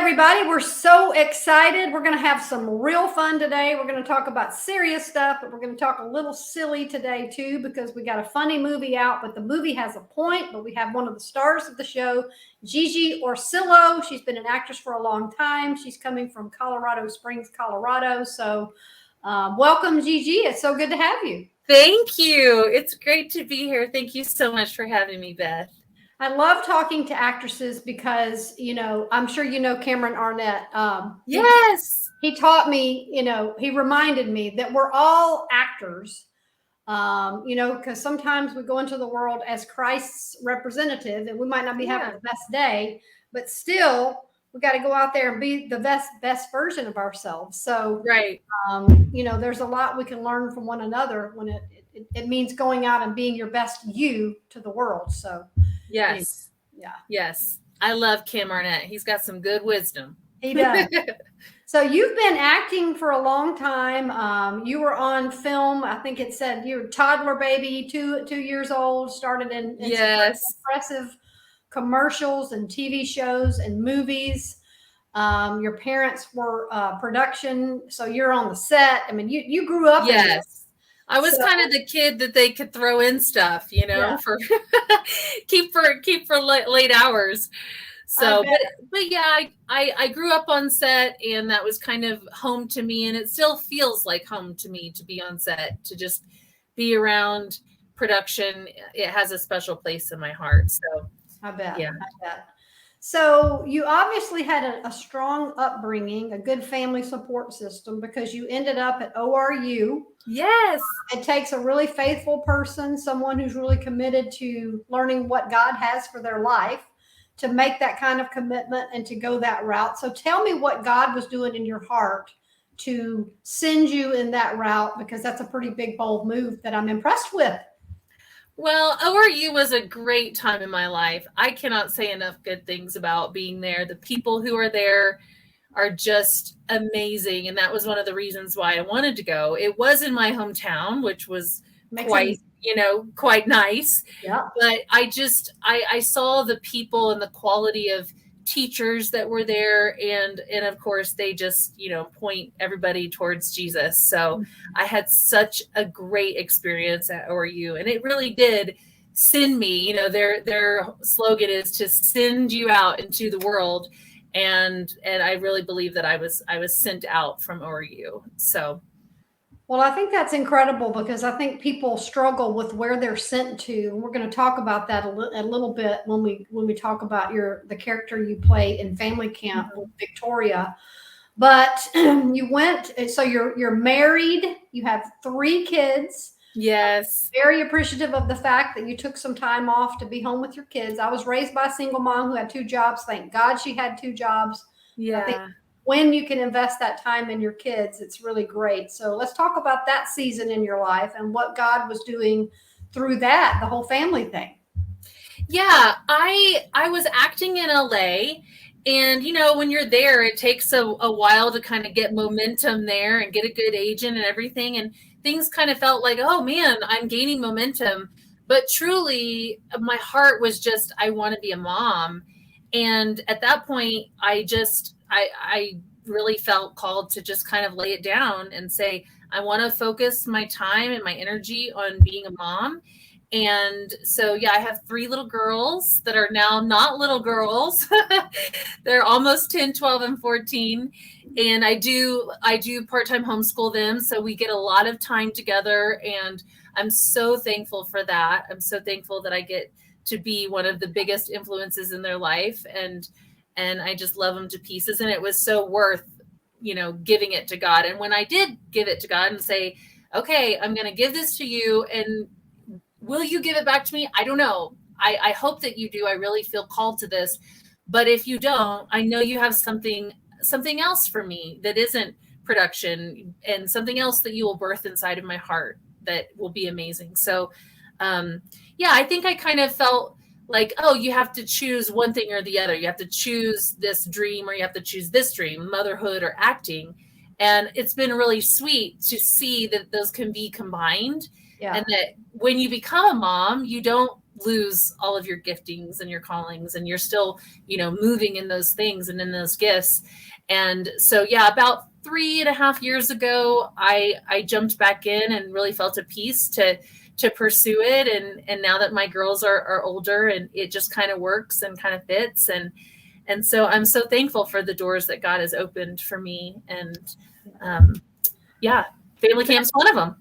everybody. We're so excited. We're going to have some real fun today. We're going to talk about serious stuff, but we're going to talk a little silly today too, because we got a funny movie out, but the movie has a point. But we have one of the stars of the show, Gigi Orsillo. She's been an actress for a long time. She's coming from Colorado Springs, Colorado. So welcome, Gigi. It's so good to have you. Thank you. It's great to be here. Thank you so much for having me, Beth. I love talking to actresses because, I'm sure you know Cameron Arnett. Yes. He taught me, he reminded me that we're all actors, because sometimes we go into the world as Christ's representative and we might not be having the best day, but still we got to go out there and be the best version of ourselves. So, right. There's a lot we can learn from one another when it means going out and being your best you to the world. So, yes. Yeah. Yes. I love Cam Arnett. He's got some good wisdom. He does. So you've been acting for a long time. You were on film. I think it said you were a toddler baby, 2 years old, started in yes. impressive commercials and TV shows and movies. Your parents were production. So you're on the set. I mean, you grew up. Yes. I was kind of the kid that they could throw in stuff, for keep for late hours. So, but yeah, I grew up on set, and that was kind of home to me, and it still feels like home to me to be on set, to just be around production. It has a special place in my heart. So I bet. Yeah. I bet. So you obviously had a strong upbringing, a good family support system, because you ended up at ORU. Yes. It takes a really faithful person, someone who's really committed to learning what God has for their life, to make that kind of commitment and to go that route. So tell me what God was doing in your heart to send you in that route, because that's a pretty big, bold move that I'm impressed with. Well, ORU was a great time in my life. I cannot say enough good things about being there. The people who are there are just amazing. And that was one of the reasons why I wanted to go. It was in my hometown, which was quite nice. Yeah. But I saw the people and the quality of teachers that were there. And of course they just, point everybody towards Jesus. So I had such a great experience at ORU, and it really did send me, their slogan is to send you out into the world. And I really believe that I was sent out from ORU. So. Well, I think that's incredible, because I think people struggle with where they're sent to. And we're going to talk about that a little bit when we talk about the character you play in Family Camp with Victoria. But you went, so you're married, you have 3 kids. Yes. Very appreciative of the fact that you took some time off to be home with your kids. I was raised by a single mom who had 2 jobs. Thank God she had 2 jobs. Yeah. I think when you can invest that time in your kids, it's really great. So let's talk about that season in your life and what God was doing through that, the whole family thing. Yeah, I was acting in LA, and when you're there, it takes a while to kind of get momentum there and get a good agent and everything. And things kind of felt like, oh man, I'm gaining momentum. But truly, my heart was just, I want to be a mom. And at that point, I really felt called to just kind of lay it down and say, I want to focus my time and my energy on being a mom. And so, yeah, I have 3 little girls that are now not little girls. They're almost 10, 12, and 14. And I do part-time homeschool them. So we get a lot of time together, and I'm so thankful for that. I'm so thankful that I get to be one of the biggest influences in their life. And I just love them to pieces. And it was so worth, giving it to God. And when I did give it to God and say, okay, I'm going to give this to you, and will you give it back to me? I don't know. I hope that you do. I really feel called to this. But if you don't, I know you have something else for me that isn't production, and something else that you will birth inside of my heart that will be amazing. So, I think I kind of felt like, oh, you have to choose one thing or the other. You have to choose this dream, or you have to choose this dream, motherhood or acting. And it's been really sweet to see that those can be combined. Yeah. And that when you become a mom, you don't lose all of your giftings and your callings, and you're still, moving in those things and in those gifts. And so, yeah, about 3.5 years ago, I jumped back in and really felt a peace to pursue it. And now that my girls are older, and it just kind of works and kind of fits. And so I'm so thankful for the doors that God has opened for me. And yeah, family camp's one of them.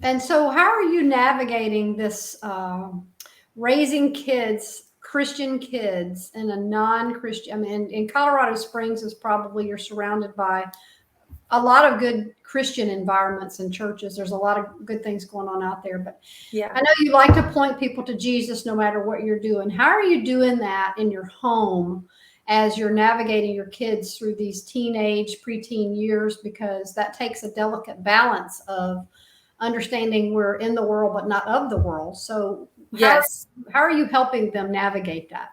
And so, how are you navigating this raising kids, Christian kids, in a non-Christian? I mean, in Colorado Springs is probably you're surrounded by a lot of good Christian environments and churches. There's a lot of good things going on out there. But Yeah, I know you like to point people to Jesus no matter what you're doing. How are you doing that in your home as you're navigating your kids through these teenage, preteen years? Because that takes a delicate balance of understanding we're in the world but not of the world. So yes. how are you helping them navigate that?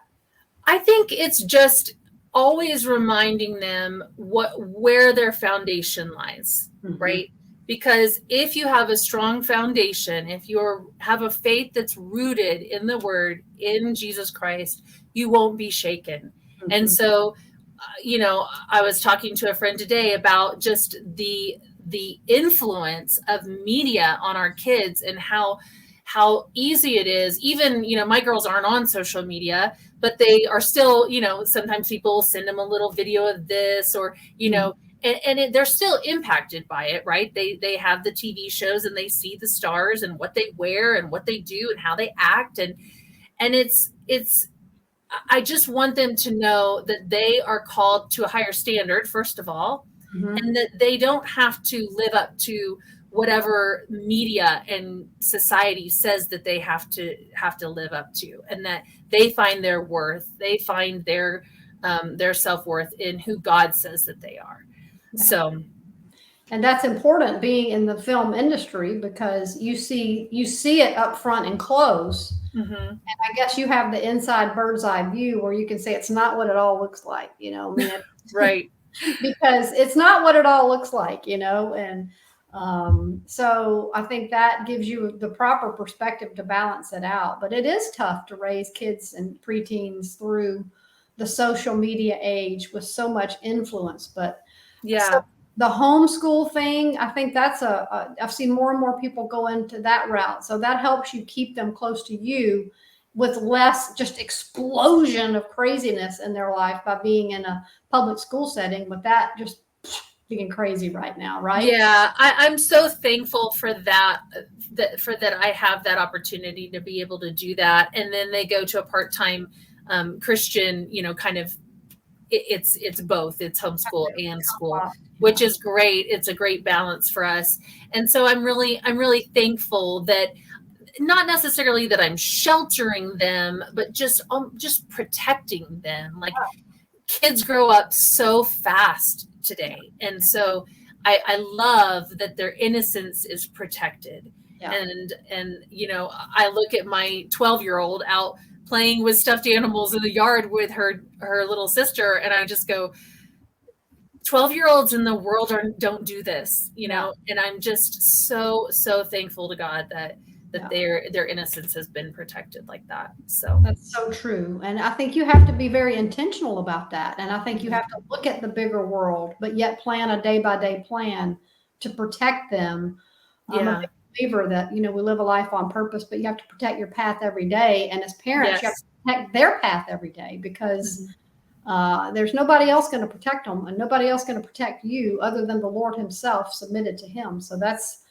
I think it's just always reminding them where their foundation lies, right? Because if you have a strong foundation, if you have a faith that's rooted in the word, in Jesus Christ, you won't be shaken. And so, I was talking to a friend today about just the influence of media on our kids, and how easy it is. Even, my girls aren't on social media, but they are still, sometimes people send them a little video of this, or, they're still impacted by it, right? They have the TV shows, and they see the stars and what they wear and what they do and how they act. And it's I just want them to know that they are called to a higher standard, first of all, and that they don't have to live up to whatever media and society says that they have to live up to, and that they find their worth, they find their self-worth in who God says that they are. Yeah. So, and that's important being in the film industry, because you see it up front and close. And I guess you have the inside bird's eye view where you can say it's not what it all looks like, right. Because it's not what it all looks like, and so I think that gives you the proper perspective to balance it out. But it is tough to raise kids and preteens through the social media age with so much influence. But yeah. So the homeschool thing, I think that's I've seen more and more people go into that route. So that helps you keep them close to you with less just explosion of craziness in their life by being in a public school setting, with that just being crazy right now, right? Yeah, I'm so thankful for that I have that opportunity to be able to do that. And then they go to a part-time Christian, kind of, it's both, it's homeschool and school, which is great. It's a great balance for us. And so I'm really thankful that, not necessarily that I'm sheltering them, but just protecting them. Like, kids grow up so fast today. And so I love that their innocence is protected. Yeah. And I look at my 12-year-old out playing with stuffed animals in the yard with her little sister, and I just go, 12-year-olds in the world don't do this, and I'm just so thankful to God that their innocence has been protected like that. So that's so true. And I think you have to be very intentional about that. And I think you have to look at the bigger world, but yet plan a day-by-day plan to protect them. I'm a big believer that, we live a life on purpose, but you have to protect your path every day. And as parents, you have to protect their path every day, because there's nobody else going to protect them, and nobody else going to protect you other than the Lord himself submitted to him. So that's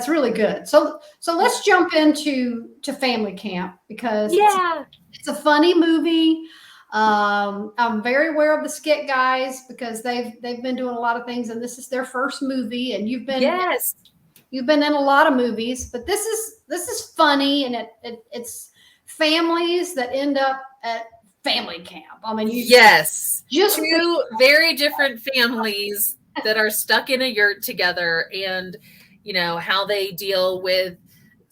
really good. So let's jump into family camp, because it's a funny movie. I'm very aware of the skit guys, because they've been doing a lot of things, and this is their first movie, and you've been in a lot of movies, but this is funny, and it's families that end up at family camp. I mean, just two very different families that are stuck in a yurt together, and how they deal with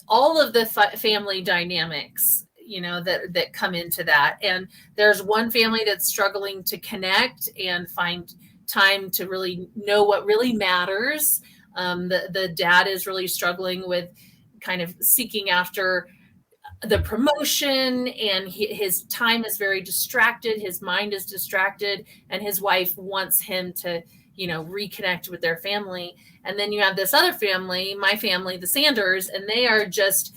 all of the family dynamics, that come into that. And there's one family that's struggling to connect and find time to really know what really matters. The dad is really struggling with kind of seeking after the promotion, and his time is very distracted. His mind is distracted, and his wife wants him to, reconnect with their family. And then you have this other family, my family, the Sanders, and they are just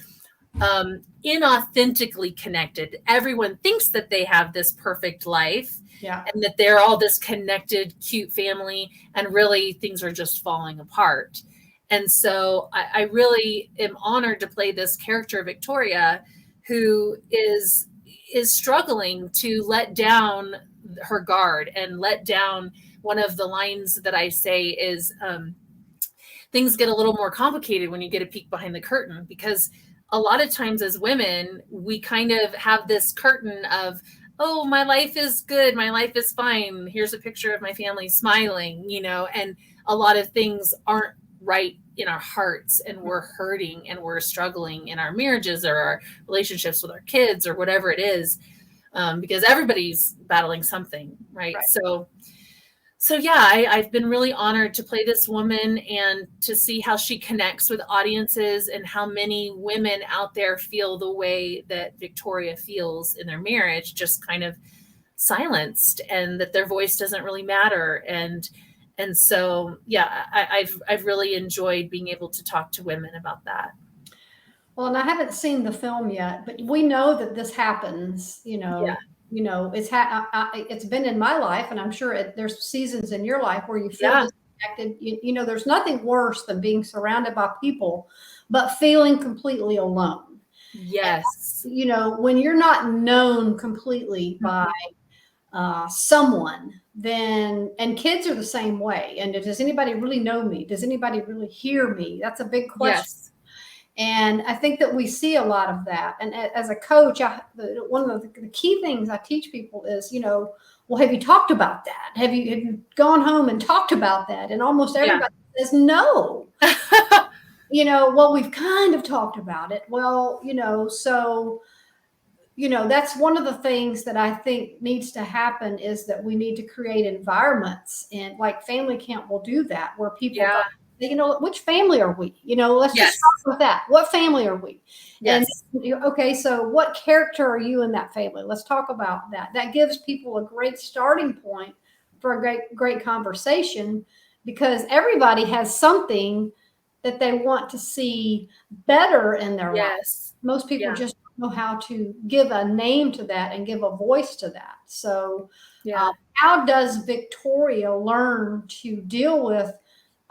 inauthentically connected. Everyone thinks that they have this perfect life, and that they're all this connected, cute family, and really things are just falling apart. And so I really am honored to play this character, Victoria, who is struggling to let down her guard and let down. One of the lines that I say is, things get a little more complicated when you get a peek behind the curtain, because a lot of times as women, we kind of have this curtain of, oh, my life is good, my life is fine, here's a picture of my family smiling, and a lot of things aren't right in our hearts, and we're hurting and we're struggling in our marriages or our relationships with our kids or whatever it is, because everybody's battling something, right? So yeah, I've been really honored to play this woman and to see how she connects with audiences, and how many women out there feel the way that Victoria feels in their marriage, just kind of silenced, and that their voice doesn't really matter. And so, yeah, I've really enjoyed being able to talk to women about that. Well, and I haven't seen the film yet, but we know that this happens, Yeah. It's been in my life, and I'm sure there's seasons in your life where you feel Yeah. disconnected. There's nothing worse than being surrounded by people, but feeling completely alone. Yes. And, when you're not known completely by someone, and kids are the same way. And does anybody really know me? Does anybody really hear me? That's a big question. Yes. And I think that we see a lot of that. And as a coach, one of the key things I teach people is, well, have you talked about that? Have you gone home and talked about that? And almost everybody says no. Well, we've kind of talked about it. Well, so, that's one of the things that I think needs to happen, is that we need to create environments, and like family camp will do that, where people go, which family are we? Let's just start with that. What family are we? Yes. And okay, so what character are you in that family? Let's talk about that. That gives people a great starting point for a great conversation, because everybody has something that they want to see better in their life. Most people just don't know how to give a name to that and give a voice to that. So how does Victoria learn to deal with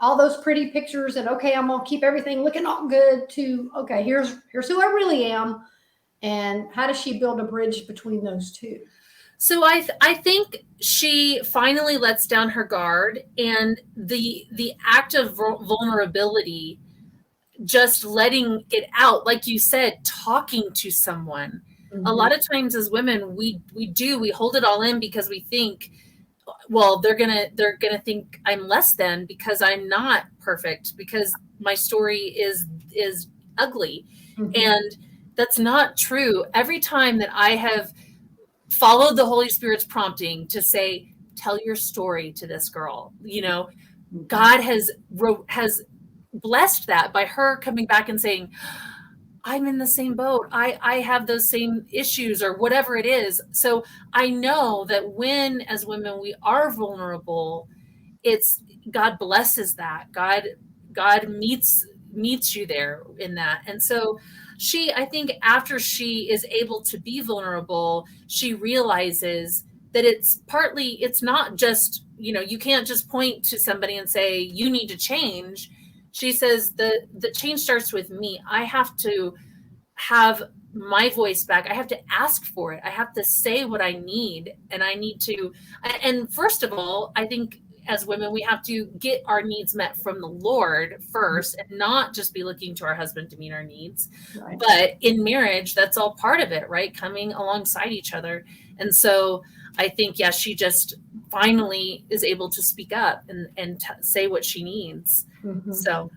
all those pretty pictures and, okay, I'm gonna keep everything looking all good, to, okay, here's who I really am, and how does she build a bridge between those two? So I think she finally lets down her guard, and the act of vulnerability, just letting it out, like you said, talking to someone. A lot of times as women, we hold it all in, because we think, well, they're gonna think I'm less than because I'm not perfect, because my story is ugly. And that's not true. Every time that I have followed the Holy Spirit's prompting to say, tell your story to this girl, God has blessed that by her coming back and saying, I'm in the same boat. I have those same issues, or whatever it is. So I know that when, as women, we are vulnerable, it's God blesses that. God meets you there in that. And so I think after she is able to be vulnerable, she realizes that it's not just, you can't just point to somebody and say, you need to change. She says the change starts with me. I have to have my voice back. I have to ask for it. I have to say what I need. And first of all, I think as women, we have to get our needs met from the Lord first, and not just be looking to our husband to meet our needs. Right. But in marriage, that's all part of it, right? Coming alongside each other. And so I think, she just finally is able to speak up and say what she needs. So.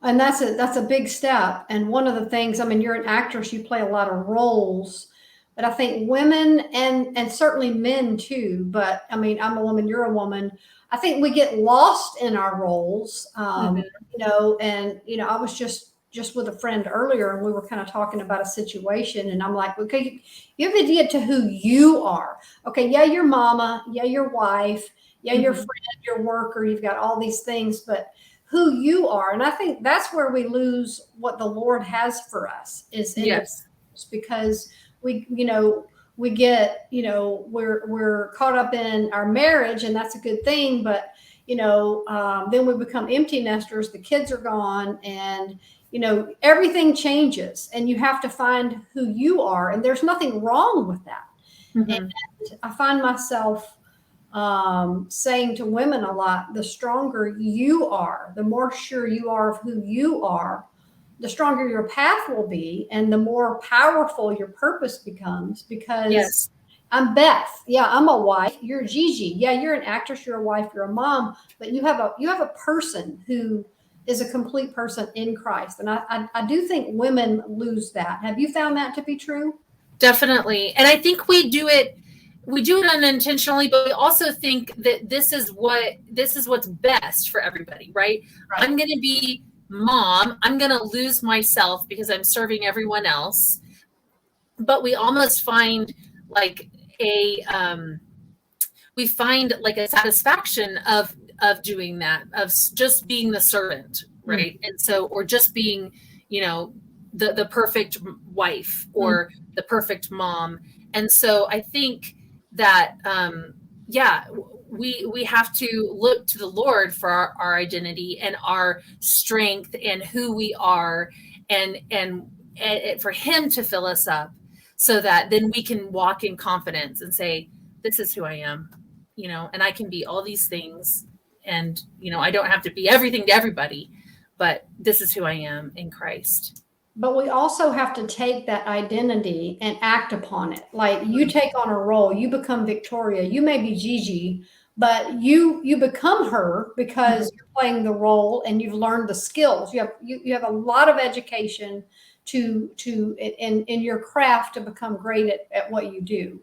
And that's a big step. And one of the things, you're an actress, you play a lot of roles, but I think women and certainly men too, but I'm a woman, you're a woman. I think we get lost in our roles, and I was just just with a friend earlier, and we were kind of talking about a situation, and I'm like, okay, you have an idea to who you are. Okay, yeah, your mama, yeah, your wife, yeah, your friend, your worker, you've got all these things, but who you are. And I think that's where we lose what the Lord has for us is in the, because we, we get, we're caught up in our marriage, and that's a good thing, but then we become empty nesters, the kids are gone, and everything changes, and you have to find who you are, and there's nothing wrong with that. And I find myself saying to women a lot, the stronger you are, the more sure you are of who you are, the stronger your path will be, and the more powerful your purpose becomes. Because I'm Beth. Yeah, I'm a wife. You're Gigi. Yeah, you're an actress. You're a wife. You're a mom. But you have a person who is a complete person in Christ. And I do think women lose that. Have you found that to be true? Definitely. And I think we do it unintentionally, but we also think that this is what's best for everybody, right? I'm going to be mom. I'm going to lose myself because I'm serving everyone else. But we almost find like a satisfaction of doing that, of just being the servant, right? And so, or just being, the perfect wife or the perfect mom. And so I think that, we have to look to the Lord for our identity and our strength and who we are, and for Him to fill us up, so that then we can walk in confidence and say, this is who I am, and I can be all these things. And, I don't have to be everything to everybody, but this is who I am in Christ. But we also have to take that identity and act upon it. Like you take on a role, you become Victoria, you may be Gigi, but you become her because you're playing the role and you've learned the skills. You have a lot of education to in your craft to become great at what you do.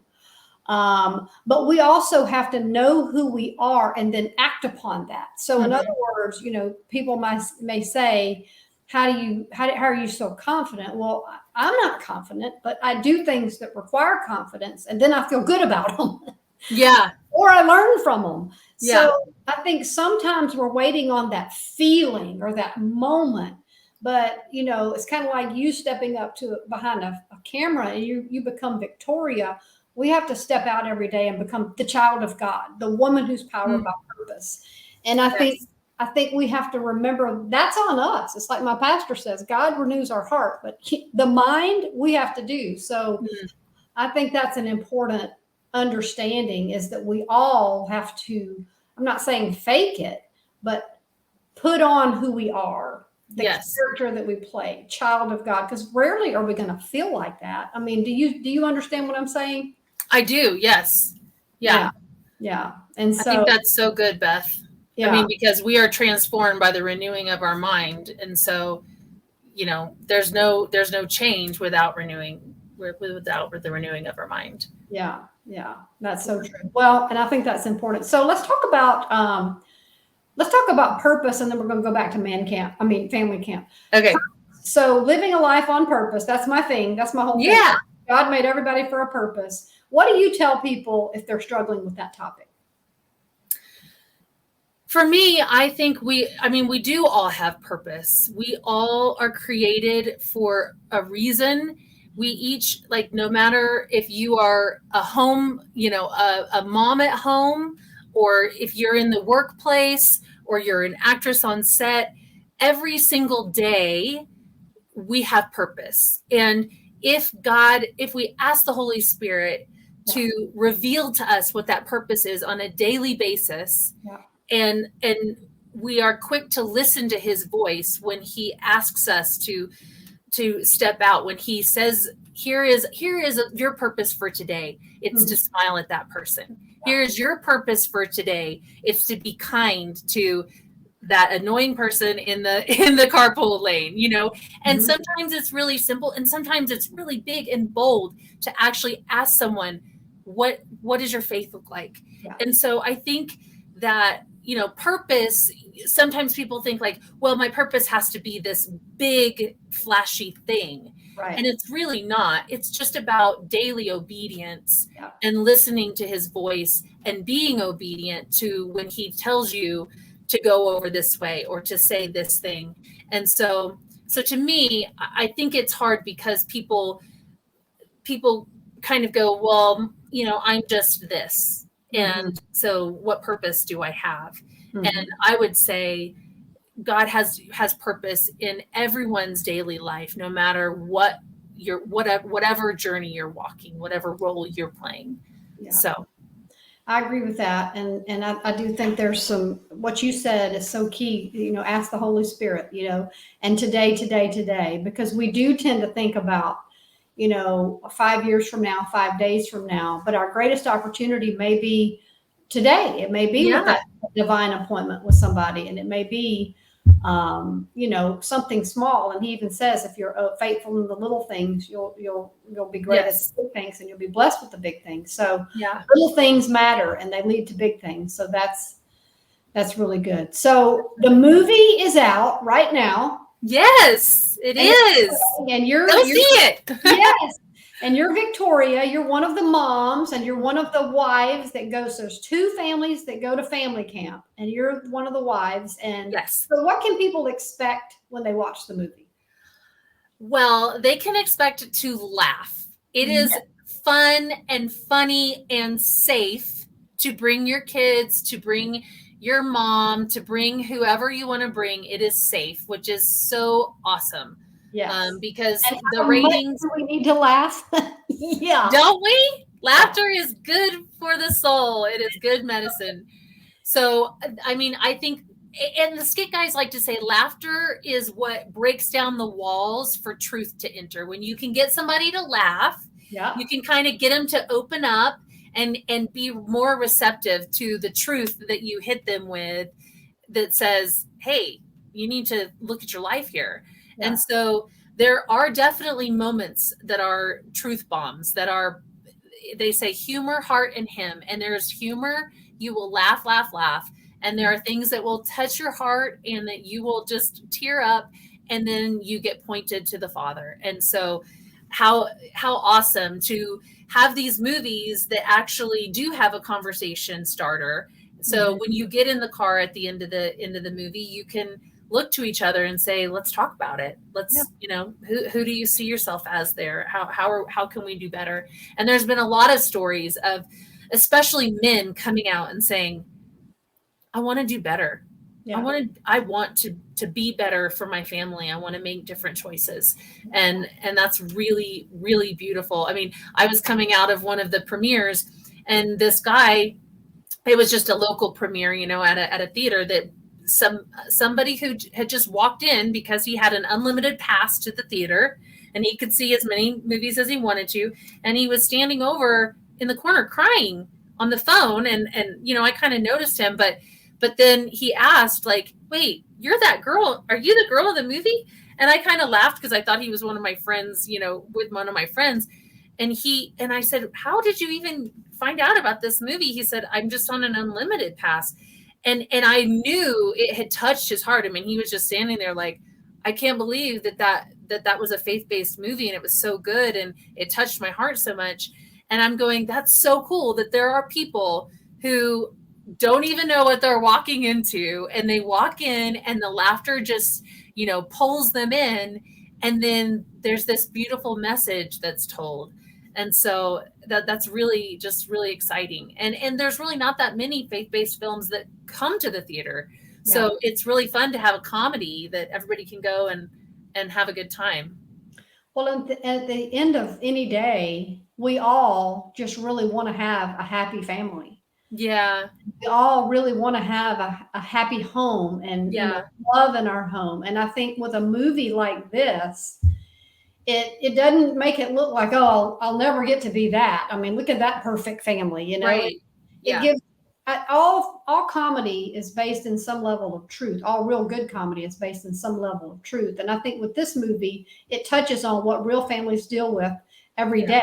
But we also have to know who we are and then act upon that. So in other words, people may say, how are you so confident? Well, I'm not confident, but I do things that require confidence, and then I feel good about them. Yeah. Or I learn from them. Yeah. So I think sometimes we're waiting on that feeling or that moment. But, it's kind of like you stepping up to behind a camera and you become Victoria. We have to step out every day and become the child of God, the woman who's powered by purpose. And I think we have to remember that's on us. It's like my pastor says, God renews our heart, but the mind we have to do. So I think that's an important understanding, is that we all have to, I'm not saying fake it, but put on who we are, the character that we play, child of God, because rarely are we going to feel like that. I mean, do you understand what I'm saying? I do. Yes. Yeah. And so I think that's so good, Beth. I mean, because we are transformed by the renewing of our mind. And so, there's no change without the renewing of our mind. Yeah. That's so true. Well, and I think that's important. So let's talk about purpose, and then we're going to go back to family camp. Okay. So living a life on purpose, that's my thing. That's my whole thing. Yeah. God made everybody for a purpose. What do you tell people if they're struggling with that topic? For me, I think we do all have purpose. We all are created for a reason. We each, no matter if you are a home, a mom at home, or if you're in the workplace, or you're an actress on set, every single day we have purpose. And if we ask the Holy Spirit to reveal to us what that purpose is on a daily basis, and we are quick to listen to His voice when He asks us to step out, when He says, here is your purpose for today. It's to smile at that person. Here's your purpose for today. It's to be kind to that annoying person in the carpool lane, and sometimes it's really simple, and sometimes it's really big and bold to actually ask someone, what does your faith look like? And so I think that, purpose, sometimes people think like, well, my purpose has to be this big, flashy thing. Right. And it's really not. It's just about daily obedience and listening to his voice and being obedient to when he tells you to go over this way or to say this thing. And so to me, I think it's hard because people kind of go, well, I'm just this. And so what purpose do I have? And I would say God has purpose in everyone's daily life, no matter whatever journey you're walking, whatever role you're playing. So I agree with that. And I do think there's what you said is so key, ask the Holy Spirit, and today, because we do tend to think about, 5 years from now, 5 days from now, but our greatest opportunity may be today. It may be with that divine appointment with somebody, and it may be, something small. And he even says, if you're faithful in the little things, you'll be great at the big things, and you'll be blessed with the big things. So little things matter, and they lead to big things. So that's really good. So the movie is out right now. Yes, it is. And you're see it. Yes. And you're Victoria. You're one of the moms, and you're one of the wives that goes. There's 2 families that go to family camp, and you're one of the wives. And so what can people expect when they watch the movie? Well, they can expect to laugh. It is fun and funny and safe to bring your kids, to bring your mom, to bring whoever you want to bring. It is safe, which is so awesome. Yes. Because and the ratings, we need to laugh. Don't we? Laughter is good for the soul. It is good medicine. So, I mean, I think, and the skit guys like to say, laughter is what breaks down the walls for truth to enter. When you can get somebody to laugh, you can kind of get them to open up and be more receptive to the truth that you hit them with, that says, hey, you need to look at your life here. And so there are definitely moments that are truth bombs, that are, they say humor, heart, and him. And there's humor, you will laugh, laugh, laugh. And there are things that will touch your heart and that you will just tear up, and then you get pointed to the Father. And so how awesome to have these movies that actually do have a conversation starter. So when you get in the car at the end of the movie, you can look to each other and say, let's talk about it. Let's, who do you see yourself as there? How can we do better? And there's been a lot of stories of, especially men coming out and saying, I want to do better. I want to be better for my family. I want to make different choices. And that's really, really beautiful. I mean, I was coming out of one of the premieres, and this guy, it was just a local premiere, at a theater, that somebody who had just walked in because he had an unlimited pass to the theater and he could see as many movies as he wanted to. And he was standing over in the corner crying on the phone. And I kind of noticed him, but then he asked, like, wait, you're that girl. Are you the girl of the movie? And I kind of laughed because I thought he was one of my friends, with one of my friends. And I said, how did you even find out about this movie? He said, I'm just on an unlimited pass. And I knew it had touched his heart. I mean, he was just standing there like, I can't believe that was a faith-based movie, and it was so good, and it touched my heart so much. And I'm going, that's so cool that there are people who don't even know what they're walking into, and they walk in and the laughter just, pulls them in. And then there's this beautiful message that's told. And so that's really just really exciting. And there's really not that many faith-based films that come to the theater. So it's really fun to have a comedy that everybody can go and have a good time. Well, at the end of any day, we all just really want to have a happy family. Yeah. We all really want to have a happy home and love in our home. And I think with a movie like this, it doesn't make it look like, oh, I'll never get to be that. I mean, look at that perfect family, Right. It gives all comedy is based in some level of truth. All real good comedy is based in some level of truth. And I think with this movie, it touches on what real families deal with every day.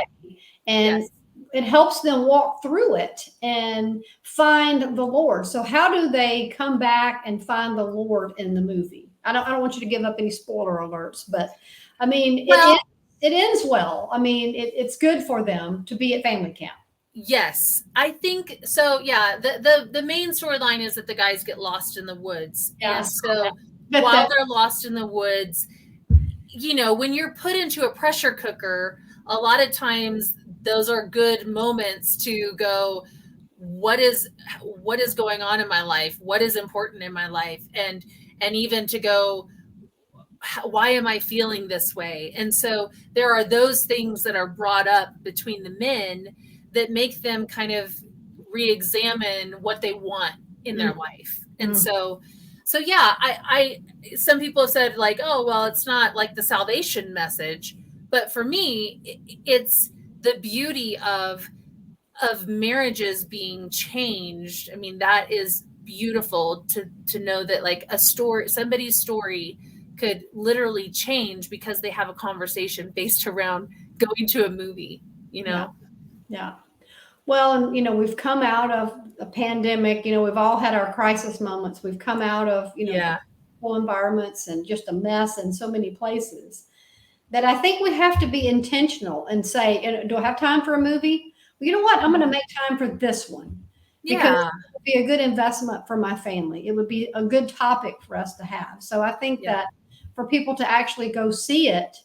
And it helps them walk through it and find the Lord. So how do they come back and find the Lord in the movie? I don't want you to give up any spoiler alerts, but I mean, Well, it ends well. I mean, it's good for them to be at family camp. yes, I think so. Yeah, the main storyline is that the guys get lost in the woods, Yeah, and so but while they're lost in the woods, when you're put into a pressure cooker, a lot of times those are good moments to go, what is going on in my life? What is important in my life? And even to go, why am I feeling this way? And so there are those things that are brought up between the men that make them kind of re-examine what they want in their life. And so yeah, I some people have said like, oh, well, it's not like the salvation message, but for me, it's the beauty of marriages being changed. I mean, that is beautiful to know that like somebody's story could literally change because they have a conversation based around going to a movie, Yeah. Well, and we've come out of a pandemic. We've all had our crisis moments. We've come out of Yeah. whole environments and just a mess in so many places that I think we have to be intentional and say, do I have time for a movie? Well, you know what? I'm going to make time for this one because Yeah. it would be a good investment for my family. It would be a good topic for us to have. So I think that for people to actually go see it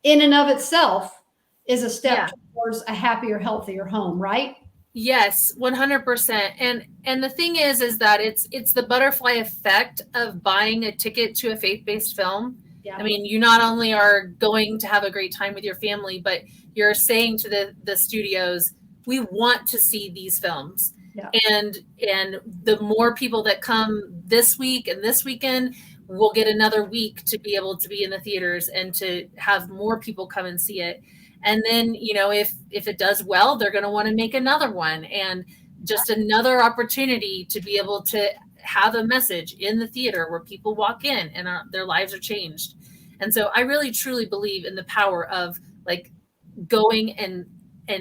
in and of itself is a step towards a happier, healthier home, right? Yes, 100%. And the thing is that it's the butterfly effect of buying a ticket to a faith-based film. Yeah. I mean, you not only are going to have a great time with your family, but you're saying to the studios, we want to see these films. Yeah. And the more people that come this week and this weekend, we'll get another week to be able to be in the theaters and to have more people come and see it. And then, if it does well, they're going to want to make another one, and just another opportunity to be able to have a message in the theater where people walk in and their lives are changed. And so I really, truly believe in the power of like going and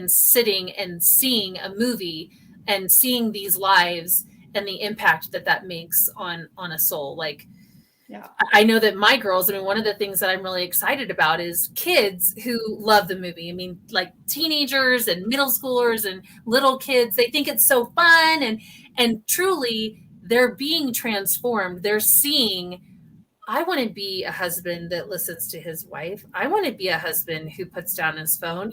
sitting and seeing a movie and seeing these lives and the impact that makes on a soul. Like, yeah. I know that my girls, I mean, one of the things that I'm really excited about is kids who love the movie. I mean, like teenagers and middle schoolers and little kids, they think it's so fun, and truly they're being transformed. They're seeing, I want to be a husband that listens to his wife. I want to be a husband who puts down his phone,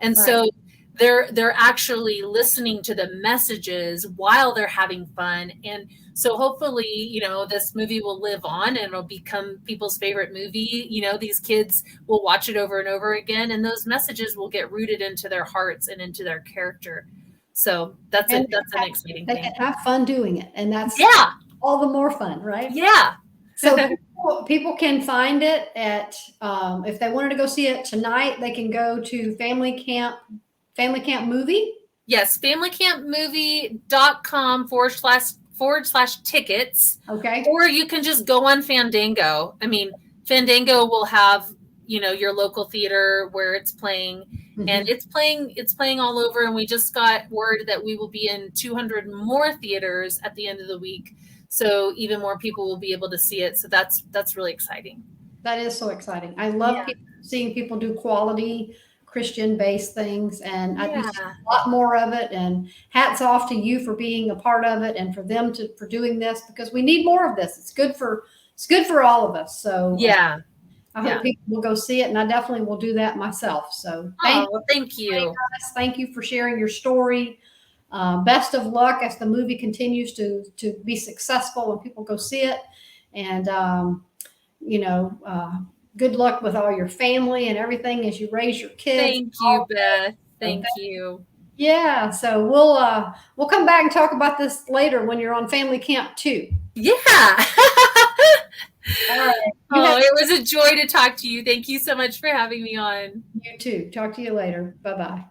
and so they're actually listening to the messages while they're having fun. And so hopefully, this movie will live on and it'll become people's favorite movie. These kids will watch it over and over again, and those messages will get rooted into their hearts and into their character. So that's an exciting thing. They can have fun doing it, and that's all the more fun, right? Yeah. So people can find it at if they wanted to go see it tonight, they can go to Family Camp Movie. Yes, familycampmovie.com/tickets. Okay. Or you can just go on Fandango. I mean, Fandango will have, your local theater where it's playing, and it's playing all over. And we just got word that we will be in 200 more theaters at the end of the week. So even more people will be able to see it. So that's really exciting. That is so exciting. I love seeing people do quality Christian-based things, and I think a lot more of it. And hats off to you for being a part of it, and for them for doing this, because we need more of this. It's good for all of us. So I hope people will go see it, and I definitely will do that myself. So thank you. Thank you for sharing your story. Best of luck as the movie continues to be successful and people go see it. And, good luck with all your family and everything as you raise your kids. Thank you, Beth. Thank you. Yeah. So we'll come back and talk about this later when you're on family camp too. Yeah. All right. It was a joy to talk to you. Thank you so much for having me on. You too. Talk to you later. Bye-bye.